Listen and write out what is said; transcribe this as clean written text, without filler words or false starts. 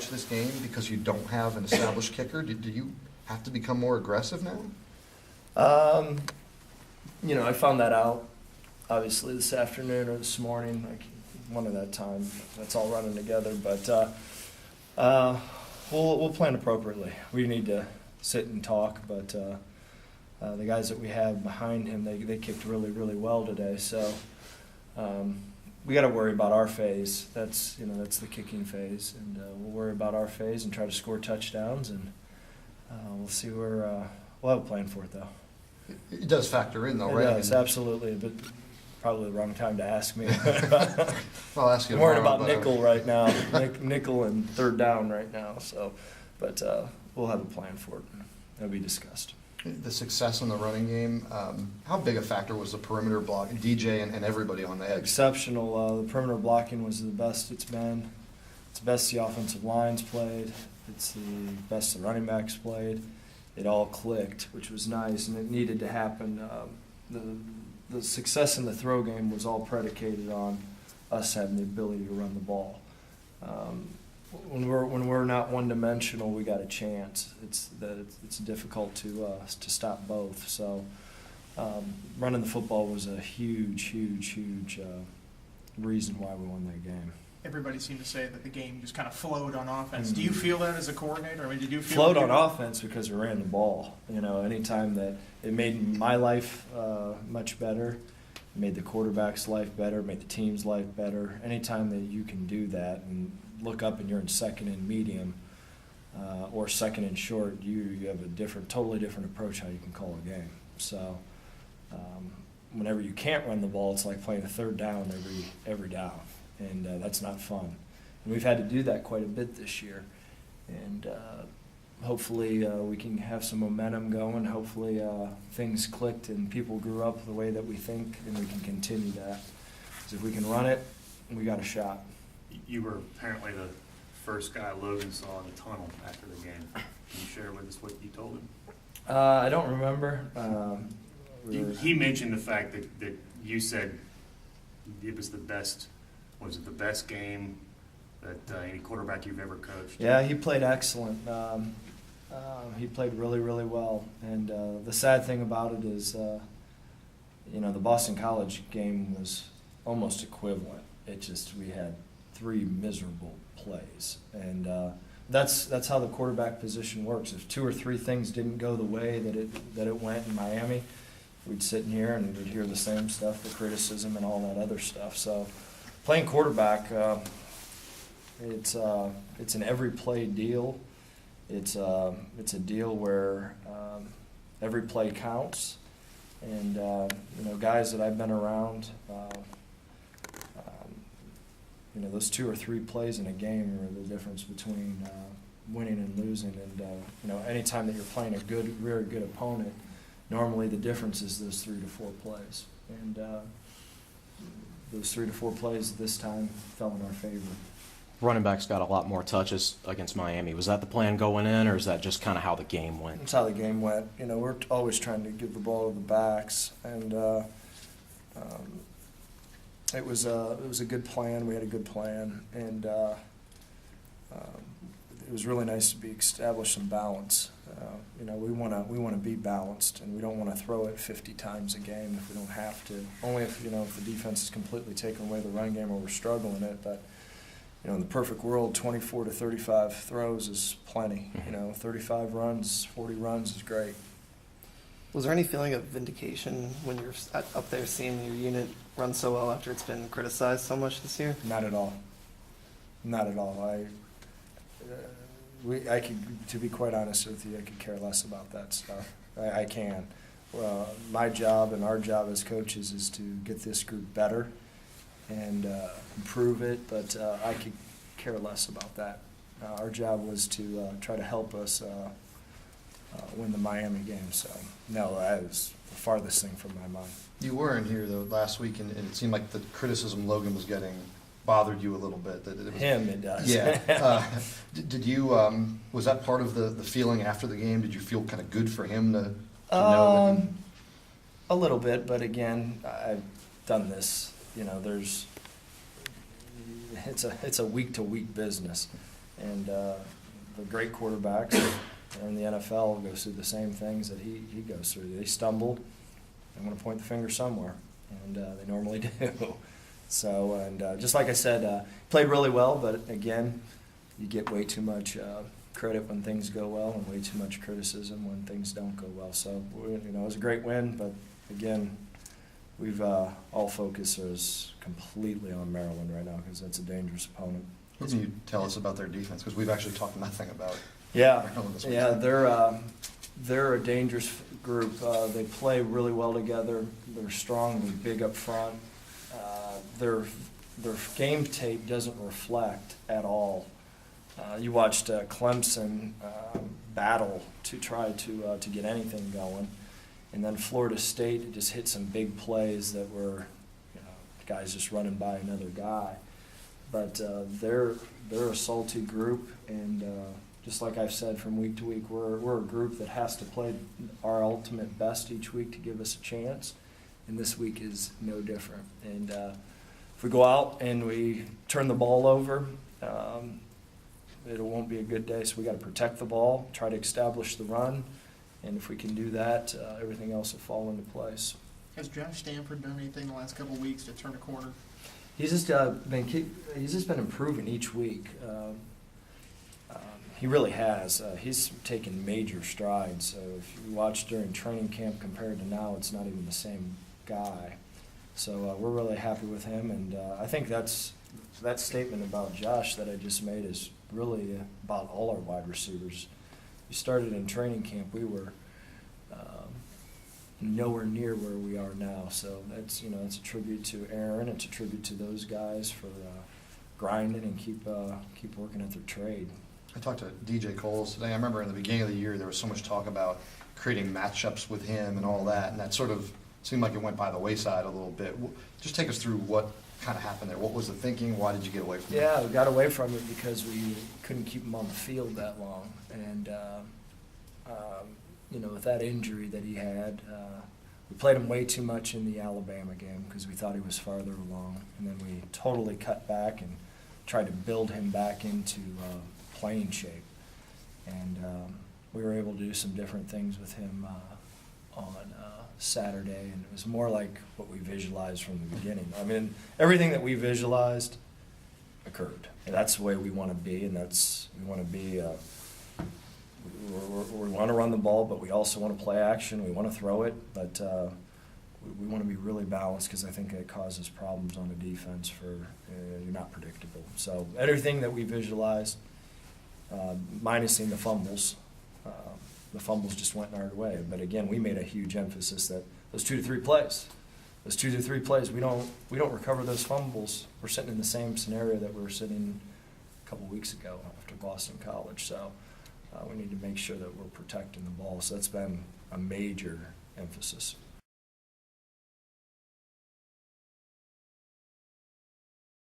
approach this game because you don't have an established kicker? Do you have to become more aggressive now? I found that out obviously this afternoon or this morning, like one of that time. That's all running together, but we'll plan appropriately. We need to sit and talk, but the guys that we have behind him, they kicked really, really well today. So we got to worry about our phase. That's the kicking phase, and we'll worry about our phase and try to score touchdowns, and we'll see where we'll have a plan for it though. It does factor in, though, right? It does, absolutely, but probably the wrong time to ask me. I'll ask you I'm worried tomorrow, about nickel right now, nickel and third down right now. So, but we'll have a plan for it. It'll be discussed. The success in the running game, how big a factor was the perimeter block, DJ and everybody on the edge? Exceptional. The perimeter blocking was the best it's been. It's the best the offensive line's played. It's the best the running backs played. It all clicked, which was nice, and it needed to happen. The success in the throw game was all predicated on us having the ability to run the ball. When we're not one-dimensional, we got a chance. It's difficult to stop both. So running the football was a huge reason why we won that game. Everybody seemed to say that the game just kind of flowed on offense. Do you feel that as a coordinator? I mean, did you feel flowed on offense because we ran the ball? Anytime that it made my life much better, it made the quarterback's life better, made the team's life better. Anytime that you can do that and look up and you're in second and medium or second and short, you have a totally different approach how you can call a game. So whenever you can't run the ball, it's like playing a third down every down. And that's not fun. And we've had to do that quite a bit this year. And hopefully we can have some momentum going. Hopefully things clicked and people grew up the way that we think, and we can continue that. Because if we can run it, we got a shot. You were apparently the first guy Logan saw in the tunnel after the game. Can you share with us what you told him? I don't remember. He mentioned the fact that you said it was the best. Was it the best game that any quarterback you've ever coached? Yeah, he played excellent. He played really, really well. And the sad thing about it is, the Boston College game was almost equivalent. We had 3 miserable plays. And that's how the quarterback position works. If 2 or 3 things didn't go the way that it went in Miami, we'd sit in here and we'd hear the same stuff, the criticism and all that other stuff. So playing quarterback, it's an every play deal. It's a deal where every play counts, and guys that I've been around, those 2 or 3 plays in a game are the difference between winning and losing. And anytime that you're playing a very good opponent, normally the difference is those 3 to 4 plays, and those 3 to 4 plays this time fell in our favor. Running backs got a lot more touches against Miami. Was that the plan going in, or is that just kind of how the game went? That's how the game went. We're always trying to give the ball to the backs, and it was a good plan. We had a good plan, and it was really nice to establish some balance. We want to be balanced, and we don't want to throw it 50 times a game if we don't have to. Only if if the defense is completely taking away the run game or we're struggling it. But in the perfect world, 24 to 35 throws is plenty. 35 runs, 40 runs is great. Was there any feeling of vindication when you're up there seeing your unit run so well after it's been criticized so much this year? Not at all. Not at all. To be quite honest with you, I could care less about that stuff. I can. My job and our job as coaches is to get this group better and improve it, but I could care less about that. Our job was to try to help us win the Miami game. So, no, that was the farthest thing from my mind. You were in here, though, last week, and it seemed like the criticism Logan was getting bothered you a little bit. That it was, it does. Yeah. Did you, was that part of the feeling after the game? Did you feel kind of good for him to know that? A little bit, but again, I've done this. It's a week-to-week business. And the great quarterbacks in the NFL go through the same things that he goes through. They stumble. I'm going to point the finger somewhere, and they normally do. So, and just like I said, played really well, but again, you get way too much credit when things go well and way too much criticism when things don't go well. So, it was a great win, but again, we've all focus is completely on Maryland right now because that's a dangerous opponent. What can you tell us about their defense? Because we've actually talked nothing about Yeah, Maryland this yeah, weekend. they're a dangerous group. They play really well together. They're strong. They're big up front. Their game tape doesn't reflect at all. You watched Clemson battle to try to get anything going, and then Florida State just hit some big plays that were, guys just running by another guy. But they're a salty group, and just like I've said from week to week, we're a group that has to play our ultimate best each week to give us a chance, and this week is no different. And if we go out and we turn the ball over, it won't be a good day. So we got to protect the ball, try to establish the run, and if we can do that, everything else will fall into place. Has Josh Stanford done anything the last couple of weeks to turn a corner? He's just been improving each week. He really has. He's taken major strides. If you watch during training camp compared to now, it's not even the same guy. So we're really happy with him, and I think that statement about Josh that I just made is really about all our wide receivers. We started in training camp. We were nowhere near where we are now. So that's it's a tribute to Aaron. It's a tribute to those guys for grinding and keep working at their trade. I talked to DJ Coles today. I remember in the beginning of the year there was so much talk about creating matchups with him and all that, and that sort of seemed like it went by the wayside a little bit. Just take us through what kind of happened there. What was the thinking? Why did you get away from it? Yeah, we got away from it because we couldn't keep him on the field that long. And, with that injury that he had, we played him way too much in the Alabama game because we thought he was farther along. And then we totally cut back and tried to build him back into playing shape. And we were able to do some different things with him on Saturday, and it was more like what we visualized from the beginning. I mean, everything that we visualized occurred, and that's the way we want to be. And we want to be. We want to run the ball, but we also want to play action. We want to throw it, but we want to be really balanced because I think it causes problems on the defense. You're not predictable. So everything that we visualized, minusing the fumbles. The fumbles just went our way. But again, we made a huge emphasis that those 2 to 3 plays, we don't recover those fumbles. We're sitting in the same scenario that we were sitting a couple weeks ago after Boston College. So we need to make sure that we're protecting the ball. So that's been a major emphasis.